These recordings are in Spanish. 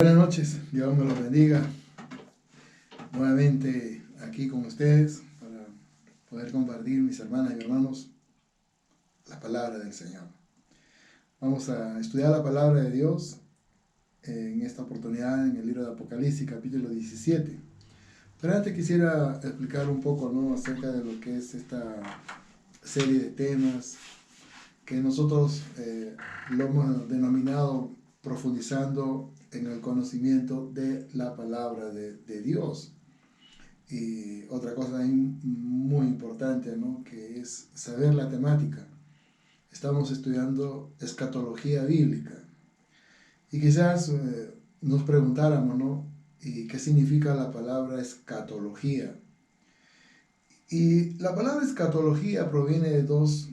Buenas noches, Dios me los bendiga. Nuevamente aquí con ustedes para poder compartir, mis hermanas y hermanos, la palabra del Señor. Vamos a estudiar la palabra de Dios en esta oportunidad en el libro de Apocalipsis, capítulo 17. Pero antes quisiera explicar un poco, ¿no?, acerca de lo que es esta serie de temas que nosotros lo hemos denominado profundizando en el conocimiento de la palabra de Dios. Y otra cosa muy importante, ¿no?, que es saber la temática. Estamos estudiando escatología bíblica. Y quizás nos preguntáramos, ¿no?, ¿y qué significa la palabra escatología? Y la palabra escatología proviene de dos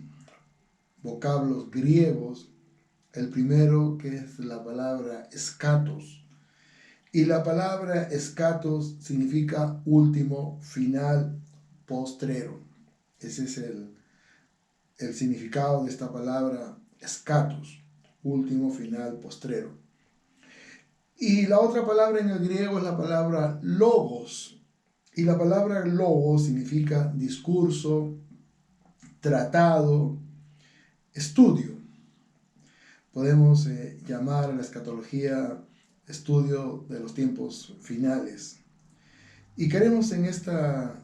vocablos griegos. El primero, que es la palabra escatos. Y la palabra escatos significa último, final, postrero. Ese es el significado de esta palabra escatos, último, final, postrero. Y la otra palabra en el griego es la palabra logos. Y la palabra logos significa discurso, tratado, estudio. Podemos llamar a la escatología estudio de los tiempos finales. Y queremos en esta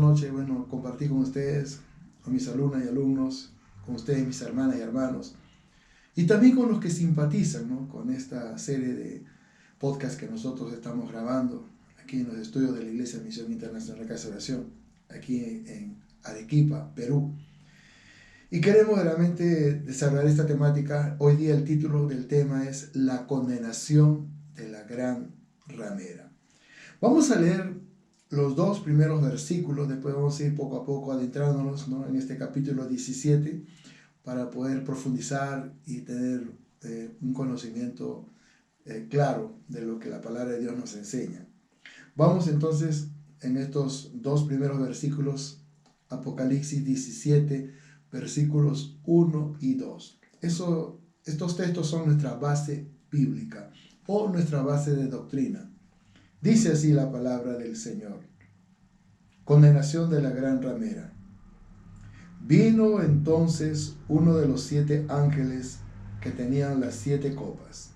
noche, compartir con ustedes, con mis alumnas y alumnos, con ustedes, mis hermanas y hermanos, y también con los que simpatizan, ¿no?, con esta serie de podcasts que nosotros estamos grabando aquí en los estudios de la Iglesia Misión Internacional de Casa de Oración, aquí en Arequipa, Perú. Y queremos realmente desarrollar esta temática. Hoy día el título del tema es La condenación de la gran ramera. Vamos a leer los dos primeros versículos, después vamos a ir poco a poco adentrándonos, ¿no?, en este capítulo 17 para poder profundizar y tener un conocimiento claro de lo que la palabra de Dios nos enseña. Vamos entonces en estos dos primeros versículos, Apocalipsis 17, versículos 1 y 2. Estos textos son nuestra base bíblica o nuestra base de doctrina. Dice así la palabra del Señor. Condenación de la gran ramera. Vino entonces uno de los 7 ángeles que tenían las 7 copas,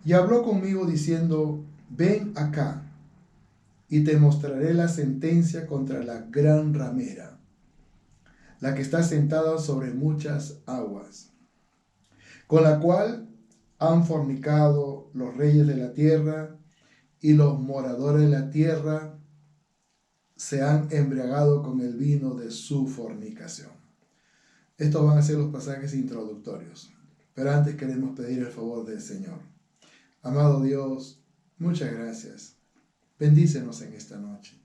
y habló conmigo diciendo: ven acá, y te mostraré la sentencia contra la gran ramera, la que está sentada sobre muchas aguas, con la cual han fornicado los reyes de la tierra, y los moradores de la tierra se han embriagado con el vino de su fornicación. Estos van a ser los pasajes introductorios, pero antes queremos pedir el favor del Señor. Amado Dios, muchas gracias. Bendícenos en esta noche.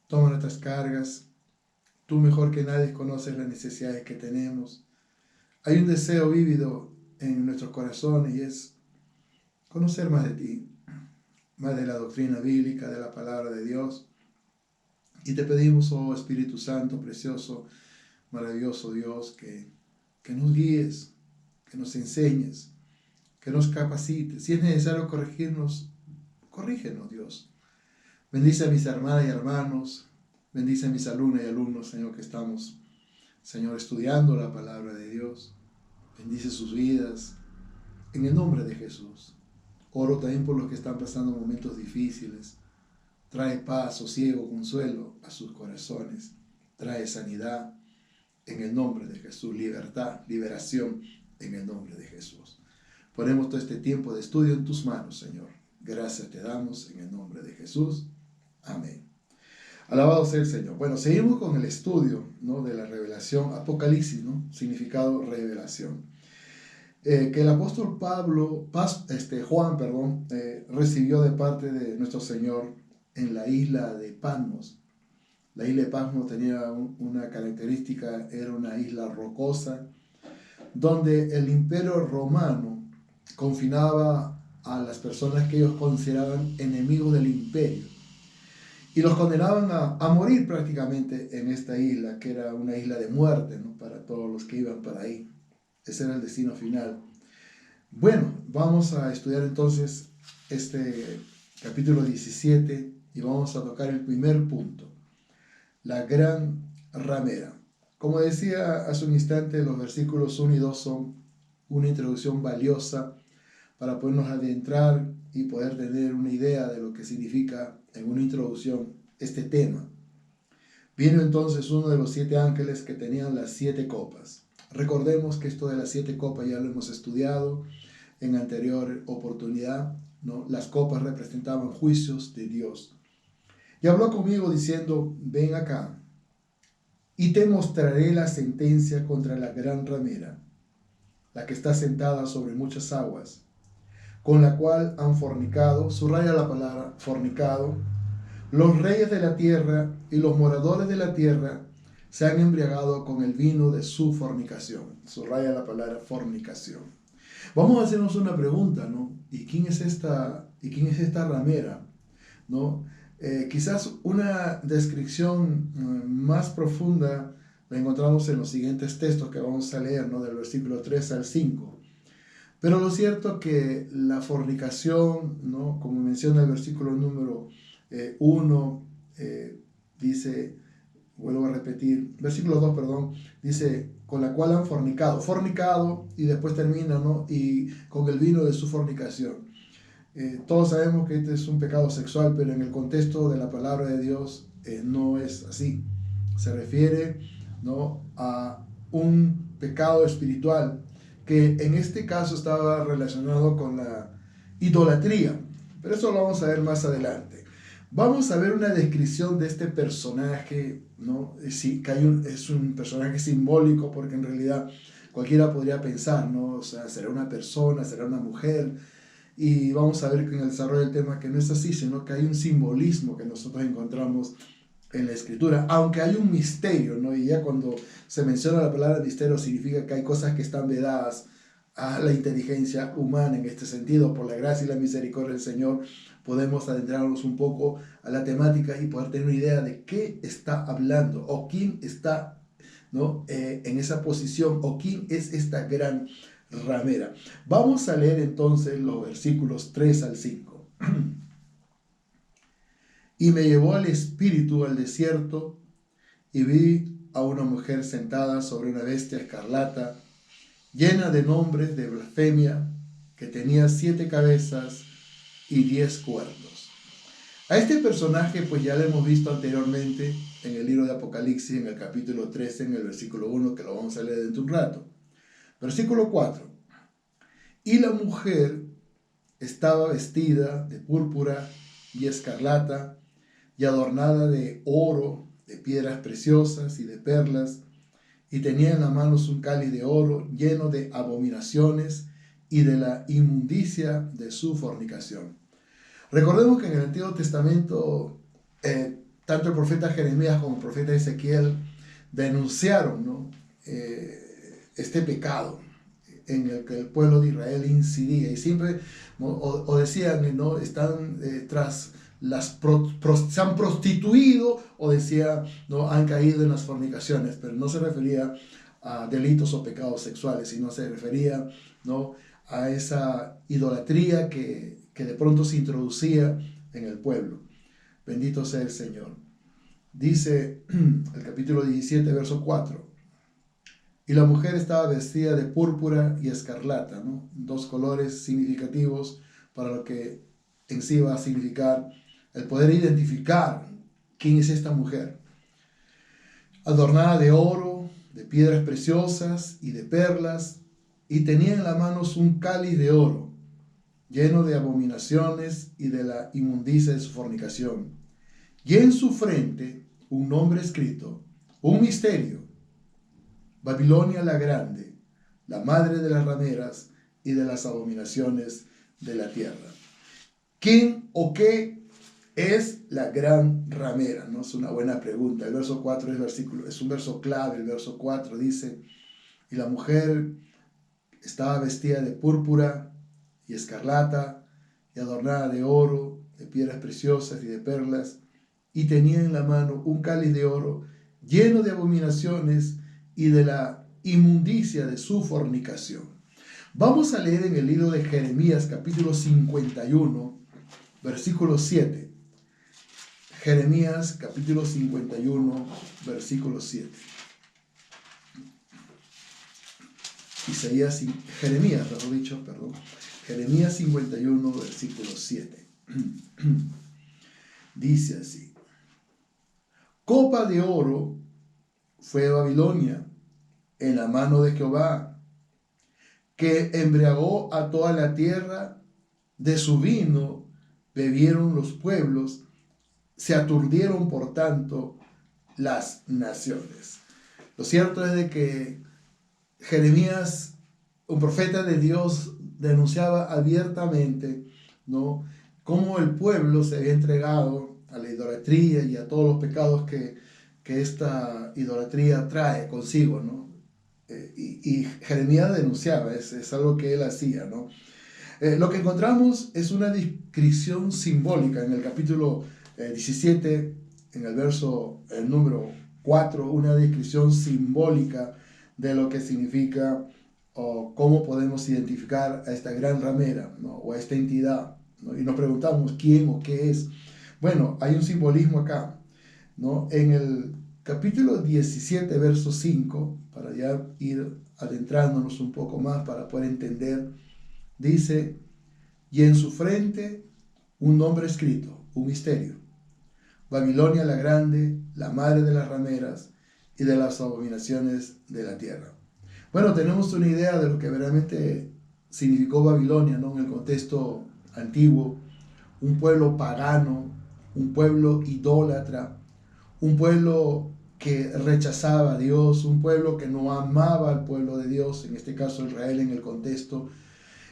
Toma nuestras cargas. Tú mejor que nadie conoces las necesidades que tenemos. Hay un deseo vívido en nuestros corazones y es conocer más de ti, más de la doctrina bíblica, de la palabra de Dios. Y te pedimos, oh Espíritu Santo, precioso, maravilloso Dios, que nos guíes, que nos enseñes, que nos capacites. Si es necesario corregirnos, corrígenos, Dios. Bendice a mis hermanas y hermanos, bendice a mis alumnas y alumnos, Señor, que estamos, Señor, estudiando la palabra de Dios. Bendice sus vidas, en el nombre de Jesús. Oro también por los que están pasando momentos difíciles. Trae paz, sosiego, consuelo a sus corazones. Trae sanidad en el nombre de Jesús. Libertad, liberación en el nombre de Jesús. Ponemos todo este tiempo de estudio en tus manos, Señor. Gracias te damos en el nombre de Jesús. Amén. Alabado sea el Señor. Bueno, seguimos con el estudio, ¿no?, de la revelación, Apocalipsis, ¿no?, significado revelación. Que el apóstol Juan, recibió de parte de nuestro Señor en la isla de Patmos. La isla de Patmos tenía una característica, era una isla rocosa, donde el imperio romano confinaba a las personas que ellos consideraban enemigos del imperio, y los condenaban a morir prácticamente en esta isla, que era una isla de muerte, ¿no?, para todos los que iban para ahí. Ese era el destino final. Bueno, vamos a estudiar entonces este capítulo 17 y vamos a tocar el primer punto, la gran ramera. Como decía hace un instante, los versículos 1 y 2 son una introducción valiosa para podernos adentrar y poder tener una idea de lo que significa en una introducción este tema. Vino entonces uno de los 7 ángeles que tenían las 7 copas. Recordemos que esto de las 7 copas ya lo hemos estudiado en anterior oportunidad, ¿no? Las copas representaban juicios de Dios. Y habló conmigo diciendo, ven acá, y te mostraré la sentencia contra la gran ramera, la que está sentada sobre muchas aguas, con la cual han fornicado, subraya la palabra fornicado, los reyes de la tierra y los moradores de la tierra se han embriagado con el vino de su fornicación. Subraya la palabra fornicación. Vamos a hacernos una pregunta, ¿no? ¿Y quién es esta ramera? ¿No? Quizás una descripción más profunda la encontramos en los siguientes textos que vamos a leer, ¿no? Del versículo 3 al 5. Pero lo cierto que la fornicación, ¿no? Como menciona el versículo número 1, dice, vuelvo a repetir, versículo 2, perdón, dice, con la cual han fornicado, y después termina, ¿no? Y con el vino de su fornicación. Todos sabemos que este es un pecado sexual, pero en el contexto de la palabra de Dios no es así. Se refiere, ¿no? A un pecado espiritual que en este caso estaba relacionado con la idolatría. Pero eso lo vamos a ver más adelante. Vamos a ver una descripción de este personaje, ¿no? Sí, que es un personaje simbólico porque en realidad cualquiera podría pensar, ¿no? O sea, será una persona, será una mujer. Y vamos a ver que en el desarrollo del tema que no es así, sino que hay un simbolismo que nosotros encontramos en la escritura, aunque hay un misterio, ¿no? Y ya cuando se menciona la palabra misterio significa que hay cosas que están vedadas a la inteligencia humana. En este sentido, por la gracia y la misericordia del Señor, podemos adentrarnos un poco a la temática y poder tener una idea de qué está hablando o quién está, ¿no? En esa posición o quién es esta gran ramera. Vamos a leer entonces los versículos 3 al 5. Y me llevó el espíritu al desierto y vi a una mujer sentada sobre una bestia escarlata, llena de nombres de blasfemia, que tenía 7 cabezas y 10 cuernos. A este personaje pues ya lo hemos visto anteriormente en el libro de Apocalipsis, en el capítulo 13, en el versículo 1, que lo vamos a leer dentro de un rato. Versículo 4. Y la mujer estaba vestida de púrpura y escarlata y adornada de oro, de piedras preciosas y de perlas, y tenía en las manos un cáliz de oro lleno de abominaciones y de la inmundicia de su fornicación. Recordemos que en el Antiguo Testamento, tanto el profeta Jeremías como el profeta Ezequiel denunciaron, ¿no? Este pecado en el que el pueblo de Israel incidía y siempre o decían, ¿no? Están tras se han prostituido, o decía, ¿no? Han caído en las fornicaciones, pero no se refería a delitos o pecados sexuales, sino se refería, ¿no? A esa idolatría que de pronto se introducía en el pueblo. Bendito sea el Señor. Dice el capítulo 17, verso 4. Y la mujer estaba vestida de púrpura y escarlata, ¿no? 2 colores significativos para lo que en sí va a significar el poder identificar quién es esta mujer. Adornada de oro, de piedras preciosas y de perlas, y tenía en las manos un cáliz de oro, lleno de abominaciones y de la inmundicia de su fornicación. Y en su frente un nombre escrito, un misterio: Babilonia la Grande, la madre de las rameras y de las abominaciones de la tierra. ¿Quién o qué es la gran ramera? ¿No? Es una buena pregunta. El verso 4 es un verso clave. El verso 4 dice, y la mujer estaba vestida de púrpura y escarlata y adornada de oro, de piedras preciosas y de perlas, y tenía en la mano un cáliz de oro lleno de abominaciones y de la inmundicia de su fornicación. Vamos a leer en el libro de Jeremías, capítulo 51, versículo 7. Jeremías capítulo 51, versículo 7. Jeremías 51, versículo 7. Dice así: copa de oro fue Babilonia en la mano de Jehová, que embriagó a toda la tierra, de su vino bebieron los pueblos, se aturdieron por tanto las naciones. Lo cierto es de que Jeremías, un profeta de Dios, denunciaba abiertamente, ¿no?, cómo el pueblo se había entregado a la idolatría y a todos los pecados que esta idolatría trae consigo, ¿no? Y Jeremías denunciaba, es algo que él hacía, ¿no? Lo que encontramos es una descripción simbólica en el capítulo 17, en el verso número 4, una descripción simbólica de lo que significa o cómo podemos identificar a esta gran ramera, ¿no?, o a esta entidad, ¿no? Y nos preguntamos quién o qué es. Bueno, hay un simbolismo acá, ¿no? En el capítulo 17, verso 5, para ya ir adentrándonos un poco más para poder entender, dice: y en su frente un nombre escrito, un misterio: Babilonia la grande, la madre de las rameras y de las abominaciones de la tierra. Bueno, tenemos una idea de lo que verdaderamente significó Babilonia, ¿no?, en el contexto antiguo. Un pueblo pagano, un pueblo idólatra, un pueblo que rechazaba a Dios, un pueblo que no amaba al pueblo de Dios, en este caso Israel en el contexto,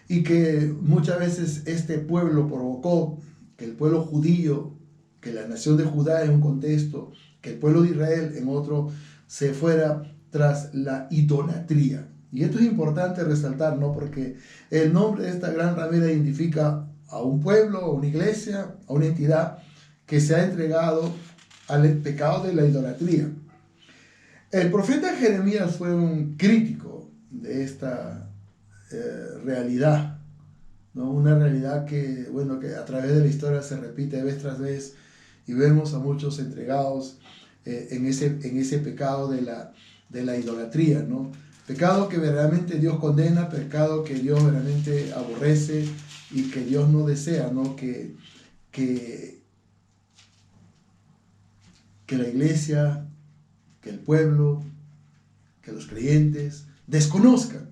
y que muchas veces este pueblo provocó que el pueblo judío, que la nación de Judá en un contexto, que el pueblo de Israel en otro, se fuera tras la idolatría. Y esto es importante resaltar, ¿no?, porque el nombre de esta gran ramera identifica a un pueblo, a una iglesia, a una entidad que se ha entregado al pecado de la idolatría. El profeta Jeremías fue un crítico de esta realidad, ¿no? Una realidad que, bueno, que a través de la historia se repite vez tras vez, y vemos a muchos entregados en ese pecado de la idolatría, ¿no? Pecado que verdaderamente Dios condena, pecado que Dios verdaderamente aborrece y que Dios no desea, ¿no?, que la iglesia, que el pueblo, que los creyentes desconozcan,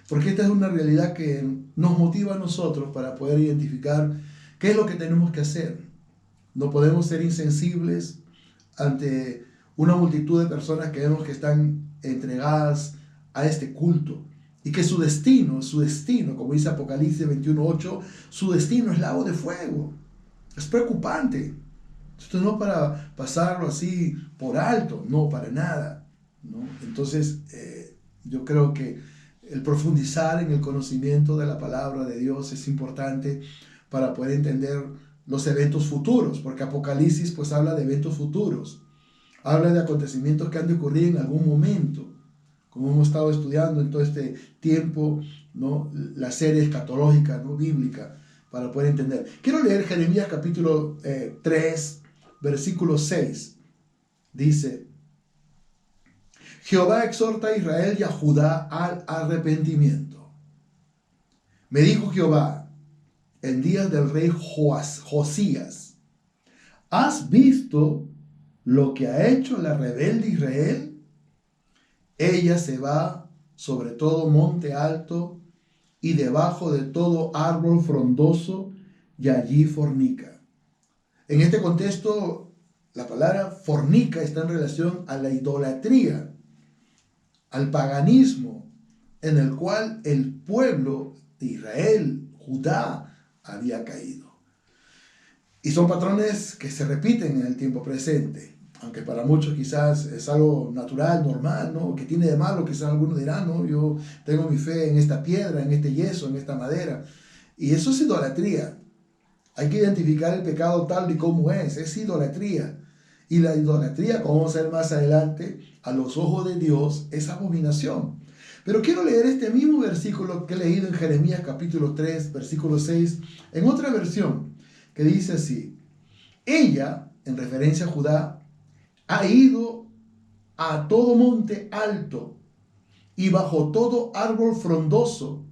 porque esta es una realidad que nos motiva a nosotros para poder identificar qué es lo que tenemos que hacer. No podemos ser insensibles ante una multitud de personas que vemos que están entregadas a este culto y que su destino, como dice Apocalipsis 21:8, su destino es lago de fuego. Es preocupante. Esto no para pasarlo así por alto, no, para nada, ¿no? Entonces, yo creo que el profundizar en el conocimiento de la palabra de Dios es importante para poder entender los eventos futuros, porque Apocalipsis pues habla de eventos futuros, habla de acontecimientos que han de ocurrir en algún momento, como hemos estado estudiando en todo este tiempo, ¿no?, la serie escatológica, ¿no?, bíblica, para poder entender. Quiero leer Jeremías capítulo 3, versículo 6. Dice: Jehová exhorta a Israel y a Judá al arrepentimiento. Me dijo Jehová en días del rey Josías: ¿has visto lo que ha hecho la rebelde Israel? Ella se va sobre todo monte alto y debajo de todo árbol frondoso, y allí fornica. En este contexto, la palabra fornica está en relación a la idolatría, al paganismo, en el cual el pueblo de Israel, Judá, había caído. Y son patrones que se repiten en el tiempo presente, aunque para muchos quizás es algo natural, normal, ¿no?, que tiene de malo, quizás algunos dirán, no, yo tengo mi fe en esta piedra, en este yeso, en esta madera. Y eso es idolatría. Hay que identificar el pecado tal y como es idolatría. Y la idolatría, como vamos a ver más adelante, a los ojos de Dios es abominación. Pero quiero leer este mismo versículo que he leído en Jeremías capítulo 3, versículo 6, en otra versión, que dice así: ella, en referencia a Judá, ha ido a todo monte alto y bajo todo árbol frondoso,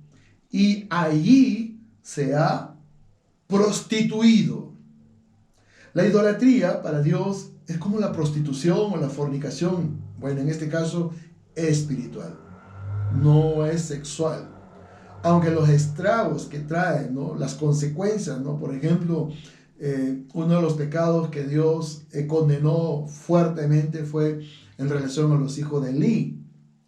y allí se ha prostituido. La idolatría para Dios es como la prostitución o la fornicación. Bueno, en este caso espiritual, no es sexual. Aunque los estragos que traen, ¿no?, las consecuencias, ¿no? Por ejemplo, uno de los pecados que Dios condenó fuertemente fue en relación a los hijos de Elí,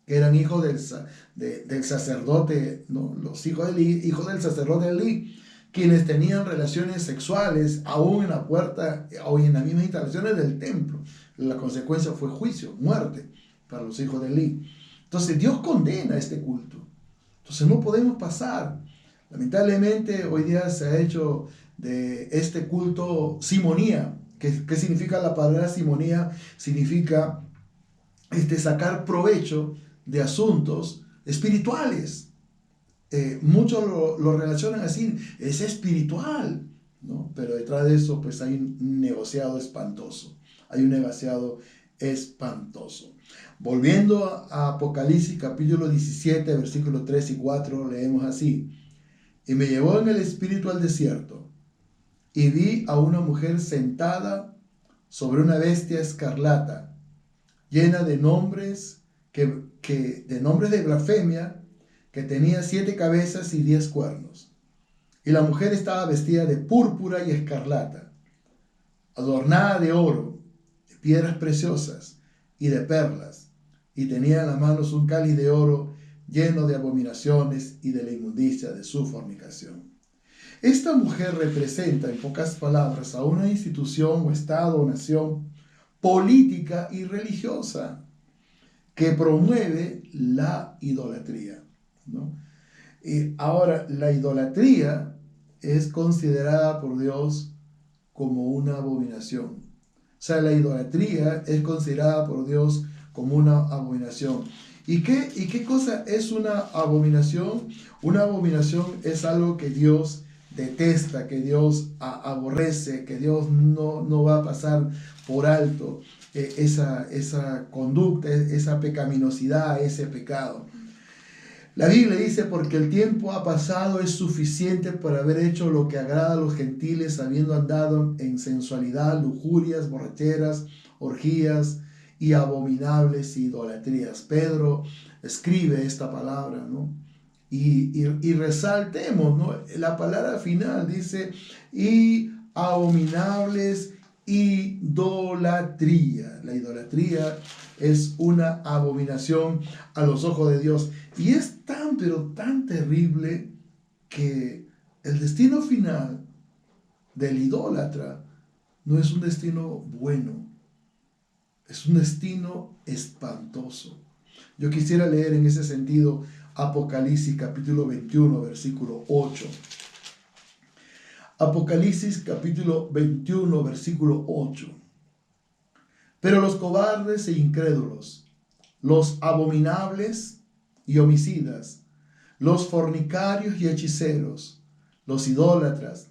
que eran hijos del sacerdote, ¿no? Los hijos de Elí, hijos del sacerdote Elí, quienes tenían relaciones sexuales aún en la puerta o en las mismas instalaciones del templo. La consecuencia fue juicio, muerte para los hijos de Elí. Entonces Dios condena este culto. Entonces no podemos pasar. Lamentablemente hoy día se ha hecho de este culto simonía. ¿Qué significa la palabra simonía? Significa sacar provecho de asuntos espirituales. Muchos lo relacionan así, es espiritual, ¿no? Pero detrás de eso pues hay un negociado espantoso. Hay un negociado espantoso. Volviendo a Apocalipsis capítulo 17, versículos 3 y 4, leemos así: y me llevó en el espíritu al desierto, y vi a una mujer sentada sobre una bestia escarlata, llena de nombres, de nombres de blasfemia, que tenía 7 cabezas y 10 cuernos. Y la mujer estaba vestida de púrpura y escarlata, adornada de oro, de piedras preciosas y de perlas, y tenía en las manos un cáliz de oro lleno de abominaciones y de la inmundicia de su fornicación. Esta mujer representa, en pocas palabras, a una institución o estado o nación política y religiosa que promueve la idolatría, ¿no? Y ahora, la idolatría es considerada por Dios como una abominación. O sea, la idolatría es considerada por Dios como una abominación. ¿Y qué cosa es una abominación? Una abominación es algo que Dios detesta, que Dios aborrece, que Dios no va a pasar por alto esa conducta, esa pecaminosidad, ese pecado. La Biblia dice: porque el tiempo ha pasado es suficiente para haber hecho lo que agrada a los gentiles, habiendo andado en sensualidad, lujurias, borracheras, orgías y abominables idolatrías. Pedro escribe esta palabra, ¿no? Y resaltemos, ¿no? La palabra final dice: y abominables idolatría. La idolatría es una abominación a los ojos de Dios. Y es tan, pero tan terrible que el destino final del idólatra no es un destino bueno, es un destino espantoso. Yo quisiera leer en ese sentido Apocalipsis capítulo 21, versículo 8. Apocalipsis capítulo 21, versículo 8. Pero los cobardes e incrédulos, los abominables y homicidas, los fornicarios y hechiceros, los idólatras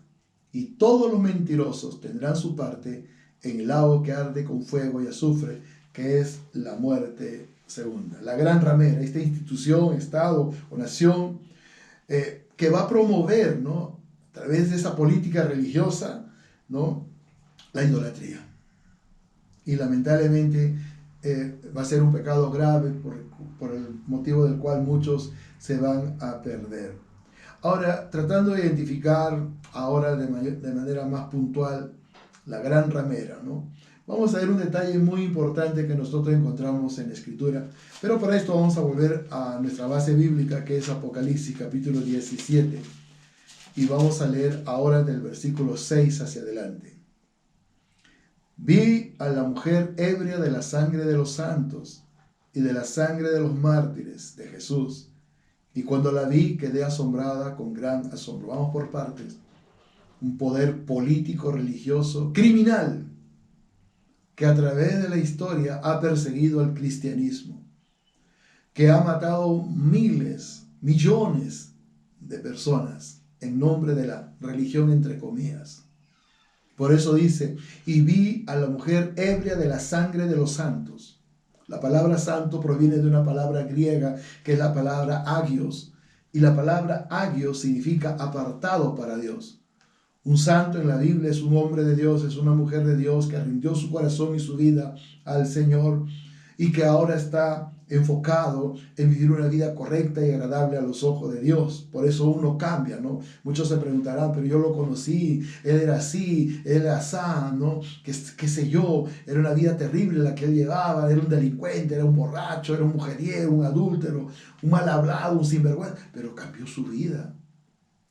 y todos los mentirosos tendrán su parte en el lago que arde con fuego y azufre, que es la muerte segunda. La gran ramera, esta institución, estado o nación que va a promover, ¿no?, a través de esa política religiosa, ¿no?, la idolatría. Y lamentablemente va a ser un pecado grave por el motivo del cual muchos se van a perder. Ahora, tratando de identificar ahora de manera más puntual la gran ramera, ¿no?, vamos a ver un detalle muy importante que nosotros encontramos en la Escritura, pero para esto vamos a volver a nuestra base bíblica, que es Apocalipsis capítulo 17, y vamos a leer ahora del versículo 6 hacia adelante. Vi a la mujer ebria de la sangre de los santos y de la sangre de los mártires de Jesús, y cuando la vi quedé asombrada con gran asombro. Vamos por partes. Un poder político, religioso, criminal, que a través de la historia ha perseguido al cristianismo, que ha matado miles, millones de personas en nombre de la religión, entre comillas. Por eso dice, y vi a la mujer ebria de la sangre de los santos. La palabra santo proviene de una palabra griega que es la palabra agios. Y la palabra agios significa apartado para Dios. Un santo en la Biblia es un hombre de Dios, es una mujer de Dios que rindió su corazón y su vida al Señor y que ahora está enfocado en vivir una vida correcta y agradable a los ojos de Dios. Por eso uno cambia, ¿no? Muchos se preguntarán, pero yo lo conocí, él era así, él era asá, ¿no? ¿Qué sé yo? Era una vida terrible la que él llevaba, era un delincuente, era un borracho, era un mujeriego, un adúltero, un mal hablado, un sinvergüenza, pero cambió su vida.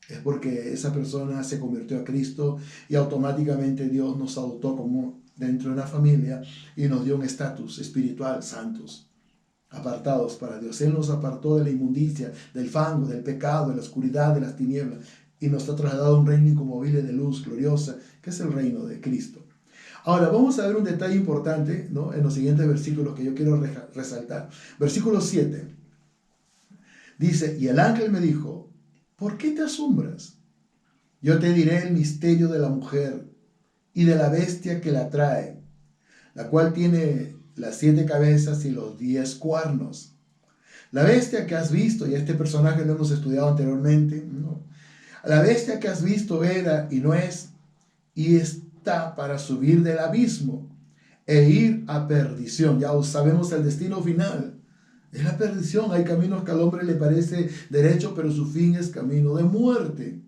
Es porque esa persona se convirtió a Cristo y automáticamente Dios nos adoptó como dentro de una familia y nos dio un estatus espiritual, santos, apartados para Dios. Él nos apartó de la inmundicia, del fango, del pecado, de la oscuridad, de las tinieblas y nos ha trasladado a un reino inconmovible de luz gloriosa, que es el reino de Cristo. Ahora vamos a ver un detalle importante, ¿no?, en los siguientes versículos que yo quiero resaltar. Versículo 7 dice, y el ángel me dijo, ¿por qué te asombras? Yo te diré el misterio de la mujer y de la bestia que la trae, la cual tiene las 7 cabezas y los 10 cuernos. La bestia que has visto, y este personaje lo hemos estudiado anteriormente, ¿no? La bestia que has visto era y no es, y está para subir del abismo e ir a perdición. Ya sabemos el destino final. Es la perdición. Hay caminos que al hombre le parece derecho, pero su fin es camino de muerte,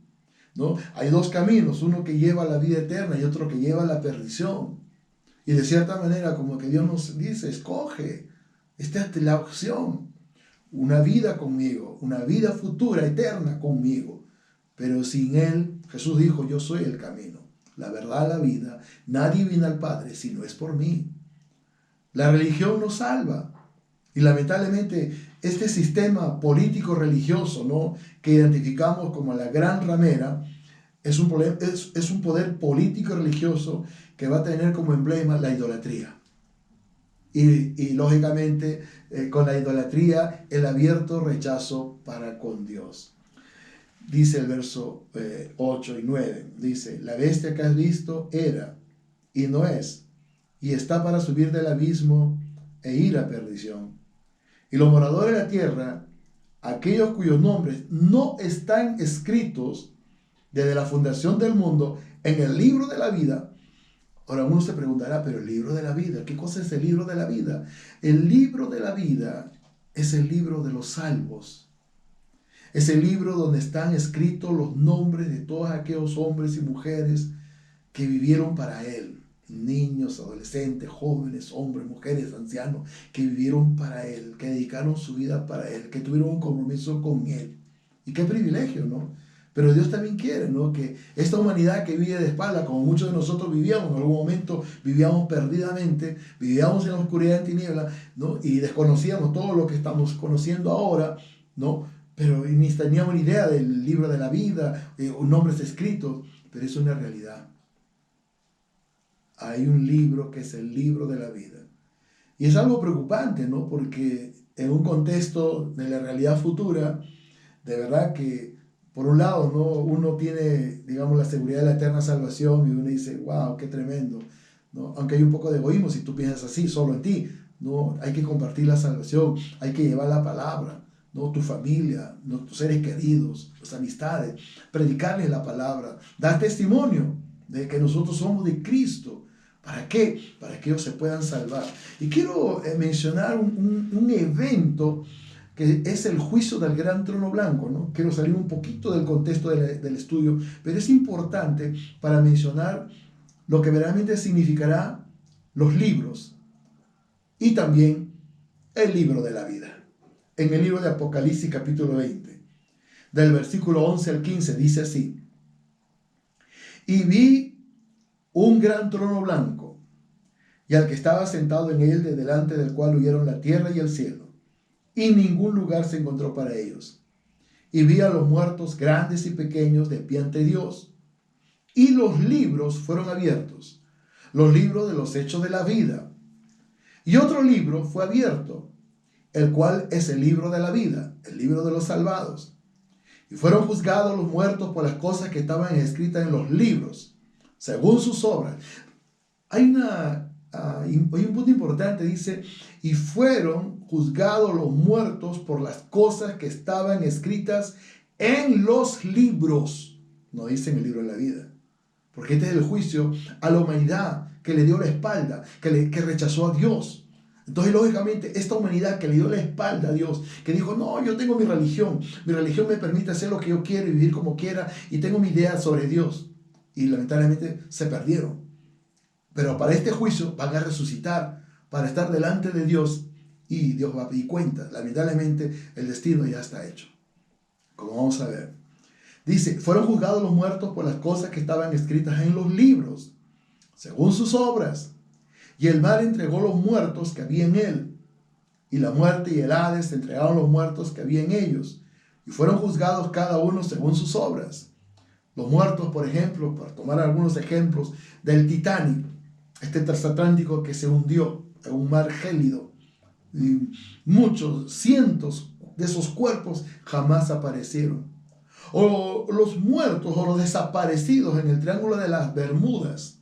¿no? Hay 2 caminos, uno que lleva a la vida eterna y otro que lleva a la perdición. Y de cierta manera, como que Dios nos dice, escoge, esta es la opción, una vida conmigo, una vida futura, eterna conmigo. Pero sin Él, Jesús dijo, yo soy el camino, la verdad, la vida. Nadie viene al Padre si no es por mí. La religión nos salva. Y lamentablemente este sistema político religioso, ¿no?, que identificamos como la gran ramera, es un poder político religioso que va a tener como emblema la idolatría. Y lógicamente con la idolatría el abierto rechazo para con Dios. Dice el verso 8 y 9, dice, la bestia que has visto era y no es, y está para subir del abismo e ir a perdición. Y los moradores de la tierra, aquellos cuyos nombres no están escritos desde la fundación del mundo en el libro de la vida. Ahora uno se preguntará, pero el libro de la vida, ¿qué cosa es el libro de la vida? El libro de la vida es el libro de los salvos. Es el libro donde están escritos los nombres de todos aquellos hombres y mujeres que vivieron para Él. Niños, adolescentes, jóvenes, hombres, mujeres, ancianos, que vivieron para Él, que dedicaron su vida para Él, que tuvieron un compromiso con Él. Y qué privilegio, ¿no? Pero Dios también quiere, ¿no?, que esta humanidad que vive de espalda, como muchos de nosotros vivíamos, en algún momento vivíamos perdidamente, vivíamos en la oscuridad, en tinieblas, ¿no?, y desconocíamos todo lo que estamos conociendo ahora, ¿no?, pero ni teníamos ni idea del libro de la vida, nombres escritos, pero es una realidad. Hay un libro que es el libro de la vida. Y es algo preocupante, ¿no?, porque en un contexto de la realidad futura, de verdad que por un lado, ¿no?, uno tiene, digamos, la seguridad de la eterna salvación y uno dice, wow, qué tremendo, ¿no? Aunque hay un poco de egoísmo si tú piensas así, solo en ti, ¿no? Hay que compartir la salvación, hay que llevar la palabra, ¿no?, tu familia, ¿no?, tus seres queridos, tus amistades, predicarles la palabra, dar testimonio de que nosotros somos de Cristo. ¿Para qué? Para que ellos se puedan salvar. Y quiero mencionar un evento que es el juicio del gran trono blanco, ¿no? Quiero salir un poquito del contexto del estudio, pero es importante para mencionar lo que verdaderamente significará los libros y también el libro de la vida. En el libro de Apocalipsis capítulo 20, del versículo 11 al 15, dice así, y vi un gran trono blanco, y al que estaba sentado en él, de delante del cual huyeron la tierra y el cielo, y ningún lugar se encontró para ellos. Y vi a los muertos grandes y pequeños de pie ante Dios, y los libros fueron abiertos, los libros de los hechos de la vida. Y otro libro fue abierto, el cual es el libro de la vida, el libro de los salvados. Y fueron juzgados los muertos por las cosas que estaban escritas en los libros, según sus obras. Hay un punto importante, dice, y fueron juzgados los muertos por las cosas que estaban escritas en los libros. No dice en el libro de la vida, porque este es el juicio a la humanidad que le dio la espalda, que rechazó a Dios. Entonces, lógicamente, esta humanidad que le dio la espalda a Dios, que dijo, no, yo tengo mi religión me permite hacer lo que yo quiero y vivir como quiera, y tengo mi idea sobre Dios. Y lamentablemente se perdieron. Pero para este juicio van a resucitar, para estar delante de Dios, y Dios va a pedir cuenta. Lamentablemente, el destino ya está hecho. Como vamos a ver. Dice, fueron juzgados los muertos por las cosas que estaban escritas en los libros, según sus obras. Y el mar entregó los muertos que había en él, y la muerte y el Hades entregaron los muertos que había en ellos, y fueron juzgados cada uno según sus obras. Los muertos, por ejemplo, para tomar algunos ejemplos, del Titanic, este transatlántico que se hundió en un mar gélido, y muchos, cientos de esos cuerpos jamás aparecieron. O los muertos o los desaparecidos en el Triángulo de las Bermudas,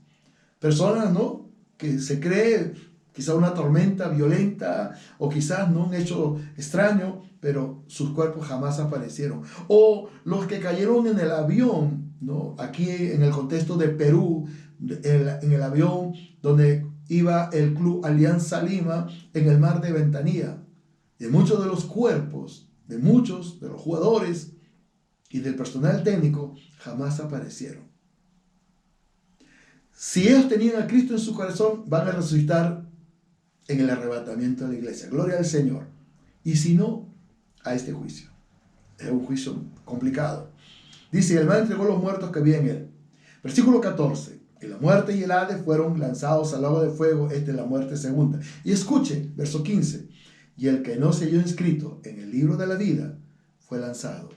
personas, ¿no?, que se cree quizá una tormenta violenta o quizás no un hecho extraño, pero sus cuerpos jamás aparecieron. O los que cayeron en el avión, ¿no?, aquí en el contexto de Perú, en el avión donde iba el Club Alianza Lima en el mar de Ventanilla. Y muchos de los cuerpos, de muchos de los jugadores y del personal técnico jamás aparecieron. Si ellos tenían a Cristo en su corazón, van a resucitar en el arrebatamiento de la iglesia. Gloria al Señor. Y si no, a este juicio. Es un juicio complicado. Dice, el mar entregó los muertos que había en él. Versículo 14. Y la muerte y el Hades fueron lanzados al lago de fuego. Esta es la muerte segunda. Y escuche, verso 15. Y el que no se halló inscrito en el libro de la vida fue lanzado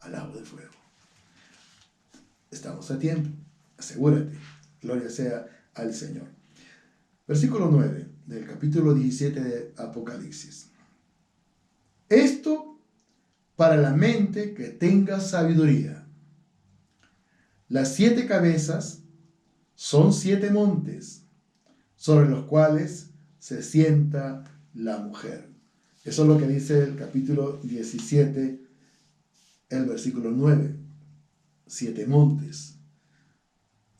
al lago de fuego. Estamos a tiempo. Asegúrate. Gloria sea al Señor. Versículo 9 del capítulo 17 de Apocalipsis. Esto para la mente que tenga sabiduría. Las 7 cabezas son 7 montes sobre los cuales se sienta la mujer. Eso es lo que dice el capítulo 17, el versículo 9. 7 montes.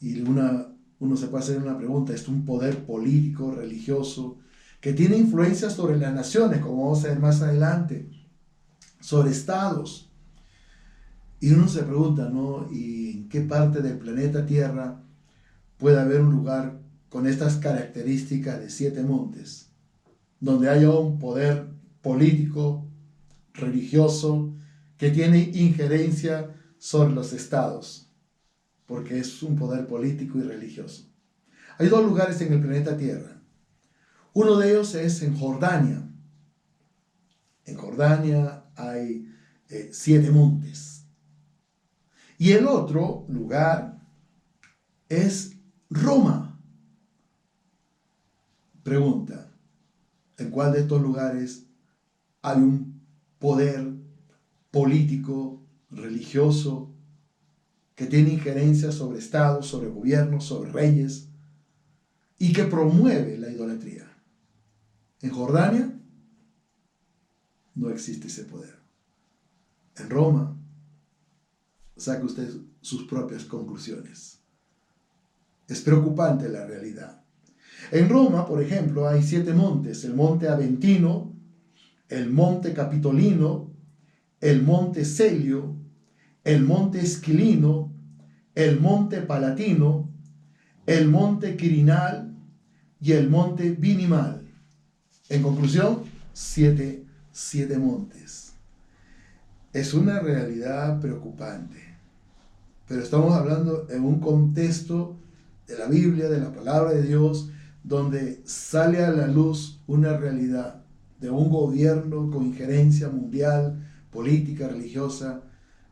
Y uno se puede hacer una pregunta, ¿es un poder político, religioso, que tiene influencia sobre las naciones, como vamos a ver más adelante, sobre estados? Y uno se pregunta, ¿no?, ¿y en qué parte del planeta Tierra puede haber un lugar con estas características de 7 montes, donde haya un poder político, religioso, que tiene injerencia sobre los estados? Porque es un poder político y religioso. Hay 2 lugares en el planeta Tierra. Uno de ellos es en Jordania. En Jordania hay 7 montes. Y el otro lugar es Roma. Pregunta, ¿en cuál de estos lugares hay un poder político, religioso, que tiene injerencia sobre estados, sobre gobiernos, sobre reyes, y que promueve la idolatría? En Jordania no existe ese poder. En Roma, saque usted sus propias conclusiones. Es preocupante la realidad. En Roma, por ejemplo, hay 7 montes: el monte Aventino, el monte Capitolino, el monte Celio, el monte Esquilino, el monte Palatino, el monte Quirinal y el monte Vinimal. En conclusión, 7 montes. Es una realidad preocupante, pero estamos hablando en un contexto de la Biblia, de la palabra de Dios, donde sale a la luz una realidad de un gobierno con injerencia mundial, política, religiosa,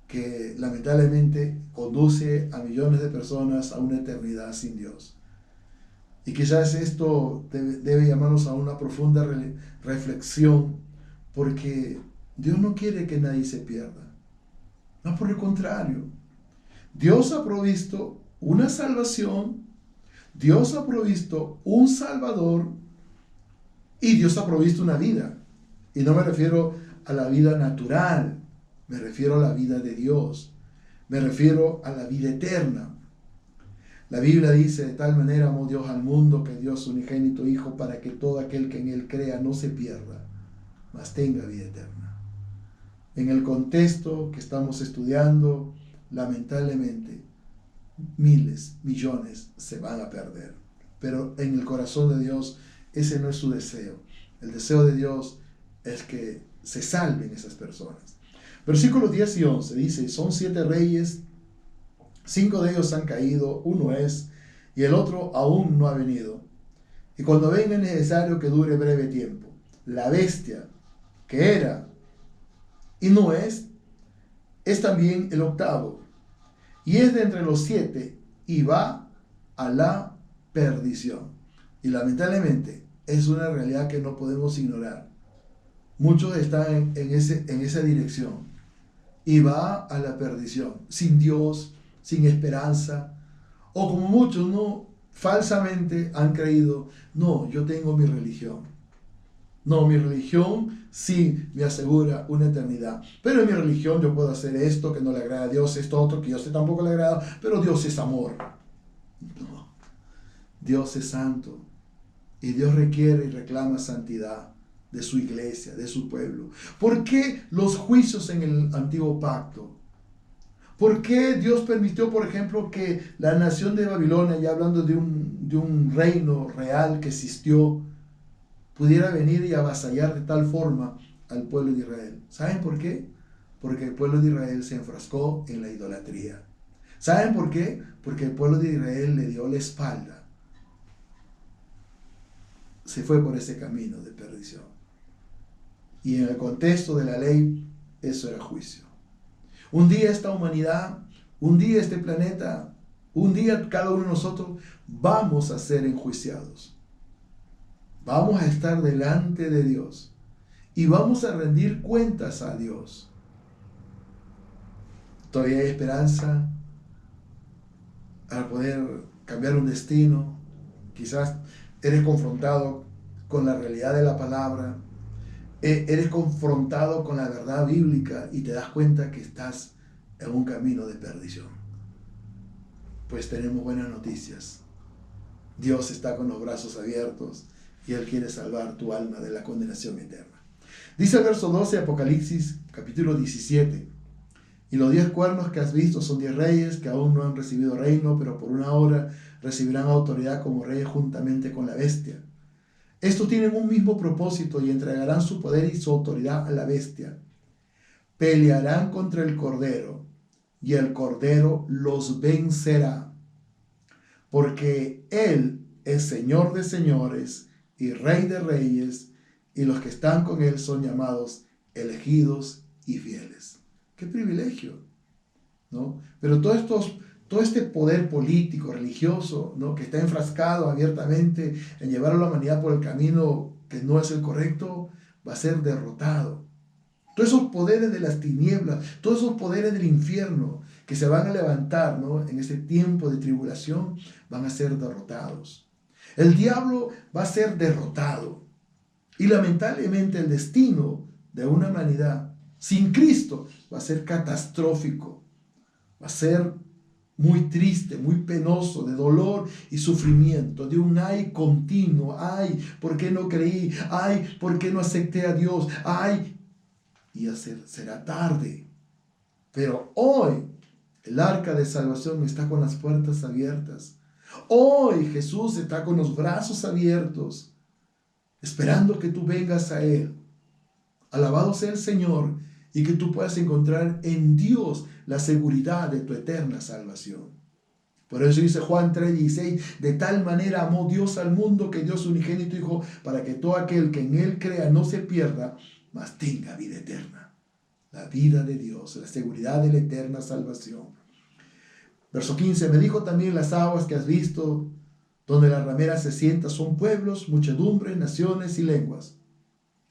que lamentablemente conduce a millones de personas a una eternidad sin Dios. Y quizás esto debe llamarnos a una profunda reflexión, porque Dios no quiere que nadie se pierda. No, por el contrario. Dios ha provisto una salvación, Dios ha provisto un Salvador y Dios ha provisto una vida. Y no me refiero a la vida natural, me refiero a la vida de Dios, me refiero a la vida eterna. La Biblia dice: de tal manera amó Dios al mundo que dio su unigénito Hijo para que todo aquel que en él crea no se pierda, mas tenga vida eterna. En el contexto que estamos estudiando, lamentablemente, miles, millones se van a perder. Pero en el corazón de Dios, ese no es su deseo. El deseo de Dios es que se salven esas personas. Versículos 10 y 11 dice: son 7 reyes, 5 de ellos han caído, uno es, y el otro aún no ha venido. Y cuando venga es necesario que dure breve tiempo. La bestia que era y no es también el octavo, y es de entre los 7, y va a la perdición. Y lamentablemente es una realidad que no podemos ignorar. Muchos están en esa dirección, y va a la perdición, sin Dios, sin esperanza, o como muchos no falsamente han creído: no, yo tengo mi religión. No, mi religión sí me asegura una eternidad, pero en mi religión yo puedo hacer esto que no le agrada a Dios, esto otro que a Dios tampoco le agrada, pero Dios es amor. No, Dios es santo y Dios requiere y reclama santidad de su iglesia, de su pueblo. ¿Por qué los juicios en el antiguo pacto? ¿Por qué Dios permitió, por ejemplo, que la nación de Babilonia, ya hablando de un reino real que existió, pudiera venir y avasallar de tal forma al pueblo de Israel? ¿Saben por qué? Porque el pueblo de Israel se enfrascó en la idolatría. ¿Saben por qué? Porque el pueblo de Israel le dio la espalda. Se fue por ese camino de perdición. Y en el contexto de la ley, eso era juicio. Un día esta humanidad, un día este planeta, un día cada uno de nosotros vamos a ser enjuiciados. Vamos a estar delante de Dios y vamos a rendir cuentas a Dios. Todavía hay esperanza para poder cambiar un destino. Quizás eres confrontado con la realidad de la palabra, eres confrontado con la verdad bíblica y te das cuenta que estás en un camino de perdición. Pues tenemos buenas noticias. Dios está con los brazos abiertos y Él quiere salvar tu alma de la condenación eterna. Dice el verso 12 de Apocalipsis, capítulo 17: y los 10 cuernos que has visto son 10 reyes que aún no han recibido reino, pero por una hora recibirán autoridad como reyes juntamente con la bestia. Estos tienen un mismo propósito y entregarán su poder y su autoridad a la bestia. Pelearán contra el Cordero y el Cordero los vencerá, porque Él es Señor de señores y Rey de reyes, y los que están con Él son llamados elegidos y fieles. ¡Qué privilegio! ¿No? Pero todo este poder político, religioso, ¿no?, que está enfrascado abiertamente en llevar a la humanidad por el camino que no es el correcto, va a ser derrotado. Todos esos poderes de las tinieblas, todos esos poderes del infierno que se van a levantar, ¿no?, en ese tiempo de tribulación, van a ser derrotados. El diablo va a ser derrotado. Y lamentablemente el destino de una humanidad sin Cristo va a ser catastrófico. Va a ser muy triste, muy penoso, de dolor y sufrimiento, de un ay continuo. Ay, ¿por qué no creí? Ay, ¿por qué no acepté a Dios? Ay, y será tarde. Pero hoy el arca de salvación está con las puertas abiertas. Hoy Jesús está con los brazos abiertos, esperando que tú vengas a Él. Alabado sea el Señor, y que tú puedas encontrar en Dios la seguridad de tu eterna salvación. Por eso dice Juan 3:16: de tal manera amó Dios al mundo que dio su unigénito Hijo, para que todo aquel que en Él crea no se pierda, mas tenga vida eterna. La vida de Dios, la seguridad de la eterna salvación. Verso 15: me dijo también: las aguas que has visto, donde la ramera se sienta, son pueblos, muchedumbres, naciones y lenguas.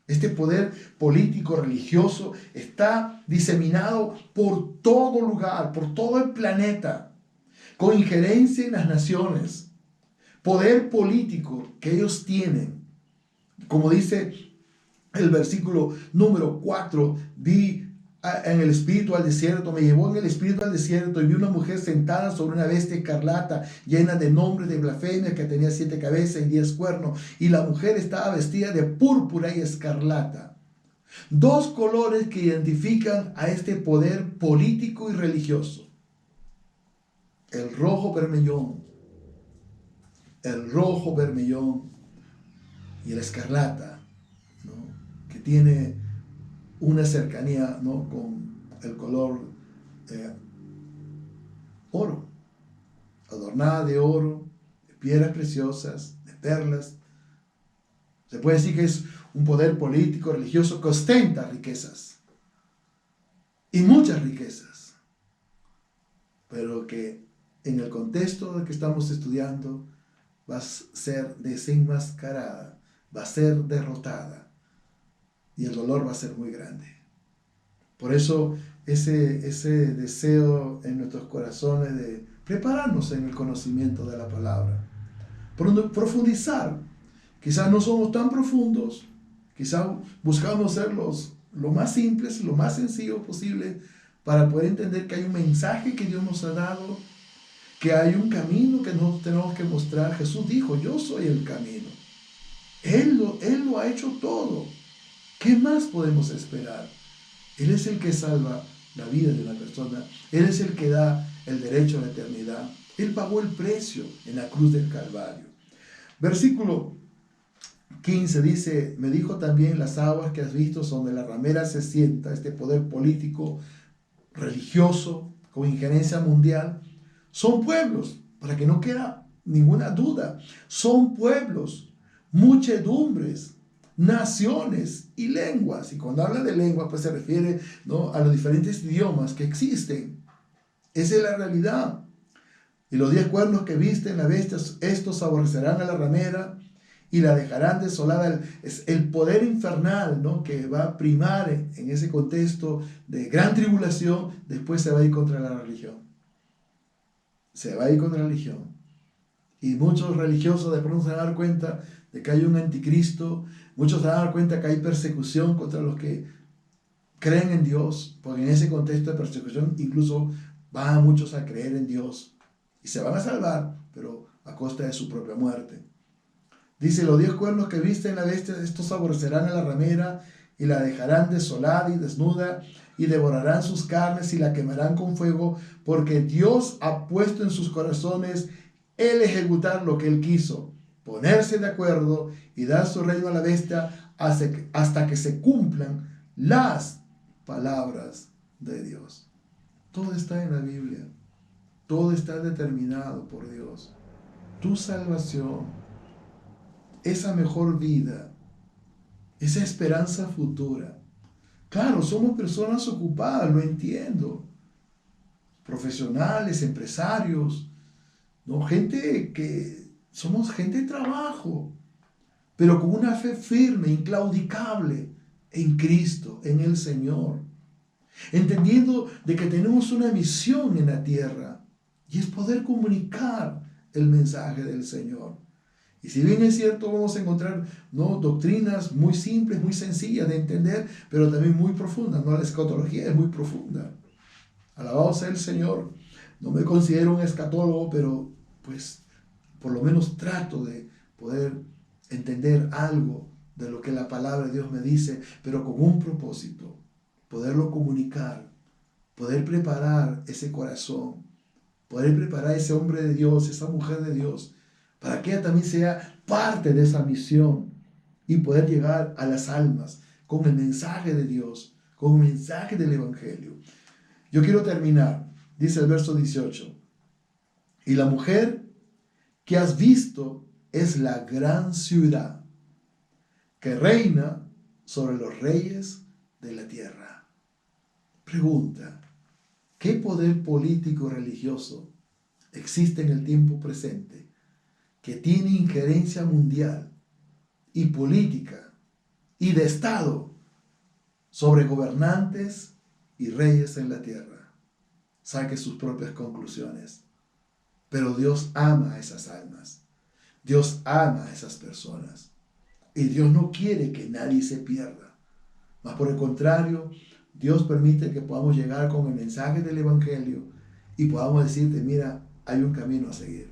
Este poder político, religioso, está diseminado por todo lugar, por todo el planeta, con injerencia en las naciones. Poder político que ellos tienen. Como dice el versículo número 4, vi en el espíritu al desierto, me llevó en el espíritu al desierto y vi una mujer sentada sobre una bestia escarlata, llena de nombres de blasfemia, que tenía 7 cabezas y 10 cuernos, y la mujer estaba vestida de púrpura y escarlata. 2 colores que identifican a este poder político y religioso. El rojo vermellón y el escarlata, ¿no? Que tiene una cercanía, ¿no?, con el color oro, adornada de oro, de piedras preciosas, de perlas. Se puede decir que es un poder político, religioso, que ostenta riquezas, y muchas riquezas, pero que en el contexto del que estamos estudiando va a ser desenmascarada, va a ser derrotada, y el dolor va a ser muy grande. Por eso ese deseo en nuestros corazones de prepararnos en el conocimiento de la palabra, profundizar. Quizás no somos tan profundos, quizás buscamos ser lo más simples, lo más sencillo posible, para poder entender que hay un mensaje que Dios nos ha dado, que hay un camino que nosotros tenemos que mostrar. Jesús dijo: yo soy el camino. Él lo ha hecho todo. ¿Qué más podemos esperar? Él es el que salva la vida de una persona. Él es el que da el derecho a la eternidad. Él pagó el precio en la cruz del Calvario. Versículo 15 dice: me dijo también, las aguas que has visto son de la ramera se sienta. Este poder político, religioso, con injerencia mundial, son pueblos, para que no quede ninguna duda, son pueblos, muchedumbres, naciones y lenguas. Y cuando habla de lengua, pues se refiere, ¿no?, a los diferentes idiomas que existen. Esa es la realidad. Y los 10 cuernos que viste en la bestia, estos aborrecerán a la ramera y la dejarán desolada. Es el poder infernal, ¿no?, que va a primar en ese contexto de gran tribulación. Después se va a ir contra la religión. Se va a ir contra la religión. Y muchos religiosos de pronto se van a dar cuenta de que hay un anticristo. Muchos se van a dar cuenta que hay persecución contra los que creen en Dios, porque en ese contexto de persecución incluso van muchos a creer en Dios y se van a salvar, pero a costa de su propia muerte. Dice: los 10 cuernos que viste en la bestia, estos aborrecerán a la ramera y la dejarán desolada y desnuda, y devorarán sus carnes y la quemarán con fuego, porque Dios ha puesto en sus corazones el ejecutar lo que Él quiso, ponerse de acuerdo y dar su reino a la bestia hasta que se cumplan las palabras de Dios. Todo está en la Biblia. Todo está determinado por Dios. Tu salvación, esa mejor vida, esa esperanza futura. Claro, somos personas ocupadas, lo entiendo. Profesionales, empresarios, ¿no? Somos gente de trabajo, pero con una fe firme, inclaudicable en Cristo, en el Señor. Entendiendo de que tenemos una misión en la tierra, y es poder comunicar el mensaje del Señor. Y si bien es cierto, vamos a encontrar, ¿no?, doctrinas muy simples, muy sencillas de entender, pero también muy profundas, ¿no? La escatología es muy profunda. Alabado sea el Señor. No me considero un escatólogo, pero pues por lo menos trato de poder entender algo de lo que la palabra de Dios me dice, pero con un propósito: poderlo comunicar, poder preparar ese corazón, poder preparar ese hombre de Dios, esa mujer de Dios, para que ella también sea parte de esa misión y poder llegar a las almas con el mensaje de Dios, con el mensaje del Evangelio. Yo quiero terminar, dice el verso 18, y la mujer que has visto es la gran ciudad que reina sobre los reyes de la tierra. Pregunta: ¿qué poder político religioso existe en el tiempo presente que tiene injerencia mundial y política y de Estado sobre gobernantes y reyes en la tierra. Saque sus propias conclusiones. Pero Dios ama a esas almas. Dios ama a esas personas. Y Dios no quiere que nadie se pierda. Más por el contrario, Dios permite que podamos llegar con el mensaje del Evangelio y podamos decirte, mira, hay un camino a seguir.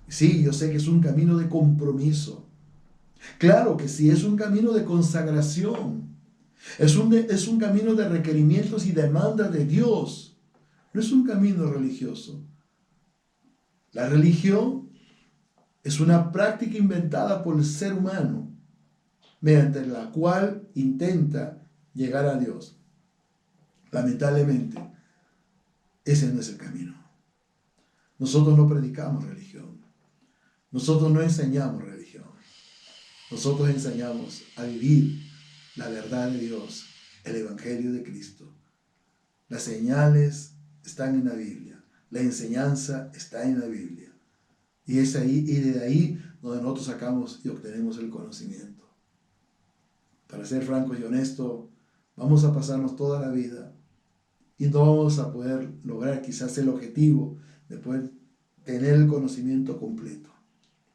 Sí, yo sé que es un camino de compromiso. Claro que sí, es un camino de consagración. Es un camino de requerimientos y demandas de Dios. No es un camino religioso. La religión es una práctica inventada por el ser humano, mediante la cual intenta llegar a Dios. Lamentablemente, ese no es el camino. Nosotros no predicamos religión. Nosotros no enseñamos religión. Nosotros enseñamos a vivir la verdad de Dios, el Evangelio de Cristo. Las señales están en la Biblia. La enseñanza está en la Biblia. Y es ahí, y de ahí donde nosotros sacamos y obtenemos el conocimiento. Para ser francos y honestos, vamos a pasarnos toda la vida y no vamos a poder lograr quizás el objetivo de poder tener el conocimiento completo.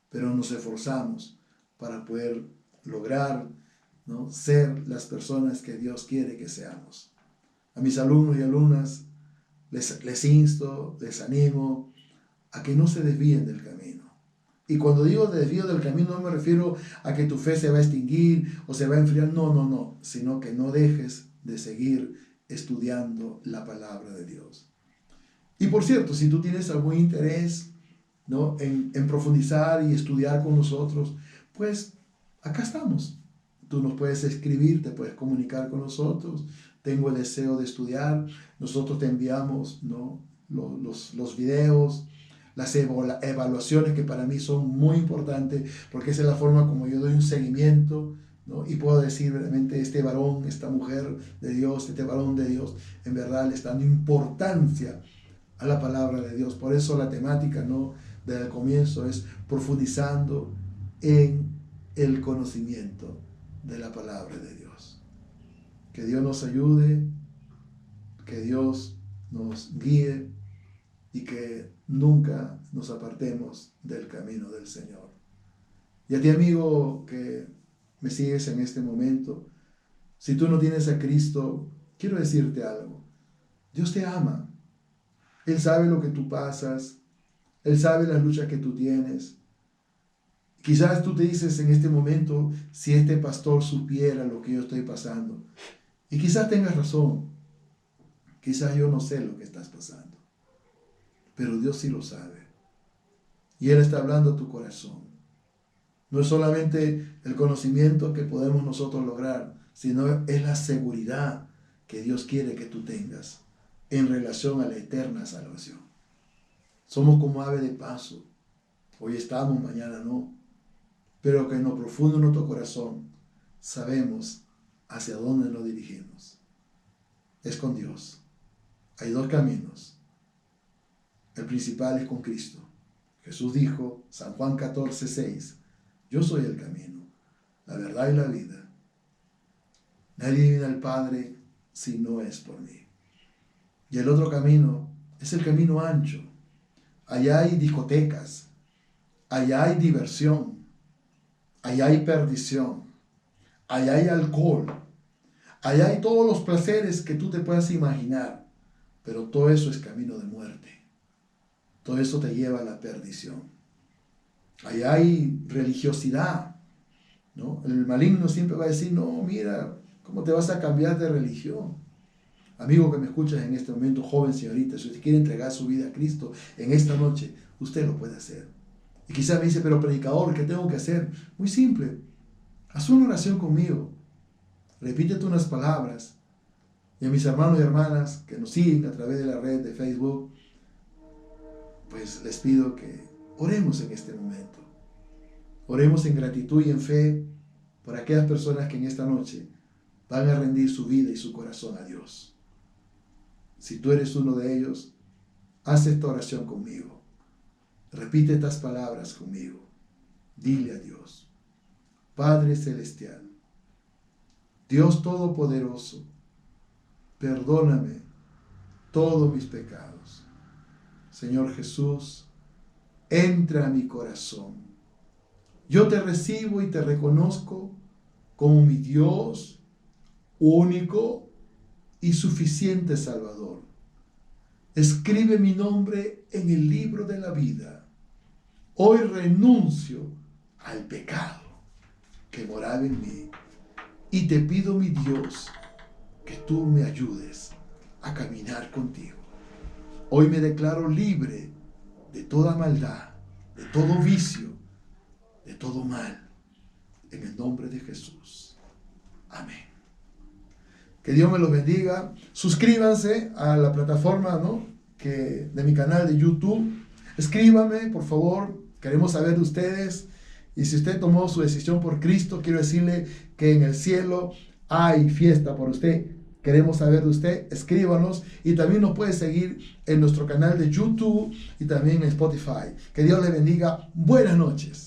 Pero nos esforzamos para poder lograr, ¿no?, ser las personas que Dios quiere que seamos. A mis alumnos y alumnas les insto, les animo a que no se desvíen del camino. Y cuando digo desvío del camino no me refiero a que tu fe se va a extinguir o se va a enfriar, no, sino que no dejes de seguir estudiando la palabra de Dios. Y por cierto, si tú tienes algún interés, ¿no?, en profundizar y estudiar con nosotros, pues acá estamos. Tú nos puedes escribir, te puedes comunicar con nosotros. Tengo el deseo de estudiar. Nosotros te enviamos, ¿no?, los videos, las evaluaciones que para mí son muy importantes, porque esa es la forma como yo doy un seguimiento, ¿no?, y puedo decir realmente este varón, esta mujer de Dios, este varón de Dios, en verdad le está dando importancia a la palabra de Dios. Por eso la temática, ¿no?, desde el comienzo es profundizando en el conocimiento de la palabra de Dios. Que Dios nos ayude, que Dios nos guíe y que nunca nos apartemos del camino del Señor. Y a ti, amigo, que me sigues en este momento, si tú no tienes a Cristo, quiero decirte algo. Dios te ama. Él sabe lo que tú pasas. Él sabe las luchas que tú tienes. Quizás tú te dices en este momento, si este pastor supiera lo que yo estoy pasando. Y quizás tengas razón. Quizás yo no sé lo que estás pasando. Pero Dios sí lo sabe. Y Él está hablando a tu corazón. No es solamente el conocimiento que podemos nosotros lograr, sino es la seguridad que Dios quiere que tú tengas en relación a la eterna salvación. Somos como ave de paso. Hoy estamos, mañana no. Pero que en lo profundo de nuestro corazón sabemos hacia dónde nos dirigimos. Es con Dios. Hay dos caminos. El principal es con Cristo. Jesús dijo, San Juan 14:6, yo soy el camino, la verdad y la vida. Nadie viene al Padre si no es por mí. Y el otro camino es el camino ancho. Allá hay discotecas, allá hay diversión, allá hay perdición, allá hay alcohol, allá hay todos los placeres que tú te puedas imaginar, pero todo eso es camino de muerte. Todo eso te lleva a la perdición. Allá hay religiosidad, ¿no? El maligno siempre va a decir, no, mira, ¿cómo te vas a cambiar de religión? Amigo que me escuchas en este momento, joven, señorita, si usted quiere entregar su vida a Cristo en esta noche, usted lo puede hacer. Y quizás me dice, pero predicador, ¿qué tengo que hacer? Muy simple. Haz una oración conmigo. Repítete unas palabras. Y a mis hermanos y hermanas que nos siguen a través de la red de Facebook, pues les pido que oremos en este momento. Oremos en gratitud y en fe por aquellas personas que en esta noche van a rendir su vida y su corazón a Dios. Si tú eres uno de ellos, haz esta oración conmigo. Repite estas palabras conmigo. Dile a Dios, Padre Celestial, Dios Todopoderoso, perdóname todos mis pecados. Señor Jesús, entra a mi corazón. Yo te recibo y te reconozco como mi Dios único y suficiente Salvador. Escribe mi nombre en el libro de la vida. Hoy renuncio al pecado que moraba en mí y te pido, mi Dios, que tú me ayudes a caminar contigo. Hoy me declaro libre de toda maldad, de todo vicio, de todo mal, en el nombre de Jesús. Amén. Que Dios me los bendiga. Suscríbanse a la plataforma, de mi canal de YouTube. Escríbame, por favor. Queremos saber de ustedes. Y si usted tomó su decisión por Cristo, quiero decirle que en el cielo hay fiesta por usted. Queremos saber de usted. Escríbanos. Y también nos puede seguir en nuestro canal de YouTube y también en Spotify. Que Dios le bendiga. Buenas noches.